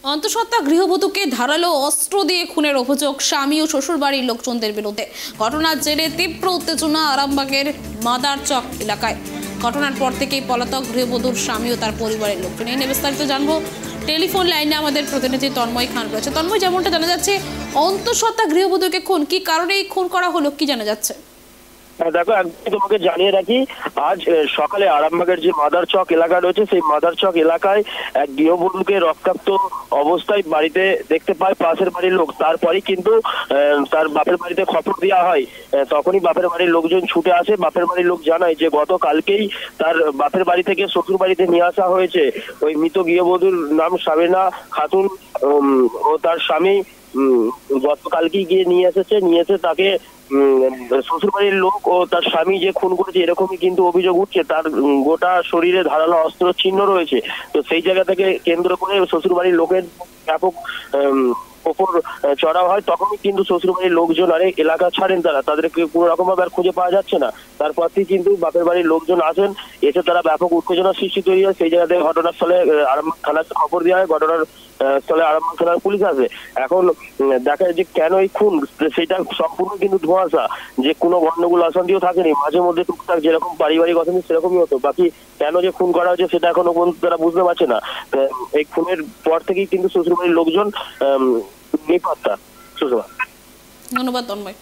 অন্তঃসত্ত্বা গৃহবধূকে ধারালো অস্ত্র দিয়ে খুনের অভিযোগ স্বামী ও শ্বশুরবাড়ির লোকজনদের বিরুদ্ধে। ঘটনার জেরে তীব্র উত্তেজনা আরামবাগের মাদারচক এলাকায়। ঘটনার পর থেকেই পলাতক গৃহবধূর স্বামী ও তার পরিবারের লোকজন। এই নিয়ে বিস্তারিত জানবো। টেলিফোন লাইনে আমাদের প্রতিনিধি তন্ময় খান রয়েছে। তন্ময়, যেমনটা জানা যাচ্ছে, অন্তঃসত্ত্বা গৃহবধূকে খুন, কি কারণে এই খুন করা হলো, কি জানা যাচ্ছে? দেখো, একদমই তোমাকে জানিয়ে রাখি, আজ সকালে আরামবাগের যে মাদারচক এলাকা রয়েছে, সেই মাদারচক এলাকায় এক গৃহবধূকে রক্তাক্ত অবস্থায় বাড়িতে দেখতে পায় পাশের বাড়ির লোক। তারপরেই কিন্তু তার বাপের বাড়িতে খবর দেওয়া হয়। তখনই বাপের বাড়ির লোকজন ছুটে আসে। বাপের বাড়ির লোক জানায় যে গতকালকেই তার বাপের বাড়ি থেকে শ্বশুর বাড়িতে নিয়ে আসা হয়েছে। ওই মৃত গৃহবধূর নাম সাবেনা খাতুন ও তার স্বামী গতকালকেই গিয়ে নিয়ে এসে তাকে শ্বশুর বাড়ির লোক ও তার স্বামী যে খুন করেছে এরকমই কিন্তু অভিযোগ উঠছে। তার গোটা শরীরে ধারালো অস্ত্র চিহ্ন রয়েছে। তো সেই জায়গা থেকে কেন্দ্র করে শ্বশুর বাড়ির লোকের ব্যাপক ওপর চড়াও হয়। তখনই কিন্তু শ্বশুর বাড়ির লোকজন আরে এলাকা ছাড়েন, তাদেরকে কোনো রকম ভাবে আর খুঁজে পাওয়া যাচ্ছে না। তারপর থেকে কিন্তু বাপের বাড়ির লোকজন আসেন, এসে তারা ব্যাপক উত্তেজনার সৃষ্টি তৈরি হয়। সেই জায়গাতে ঘটনাস্থলে আরামবাগ থানাতে খবর দেওয়া হয়। ঘটনার স্থলে আরামবাগ থানার পুলিশ আসে। এখন দেখা যায় যে কেন এই খুন, সেটা সম্পূর্ণ কিন্তু ধোঁয়াশা। যে কোনো গন্ডগোল অশান্তিও থাকেনি, মাঝে মধ্যে টুকটাক যেরকম পারিবারিক অশান্তি সেরকমই হতো। বাকি কেন যে খুন করা হয়েছে সেটা এখনো পর্যন্ত তারা বুঝতে পারছে না। এই খুনের পর থেকেই কিন্তু শ্বশুরবাড়ির লোকজন নিপাত্তা। সুষমা, ধন্যবাদ তন্ময়।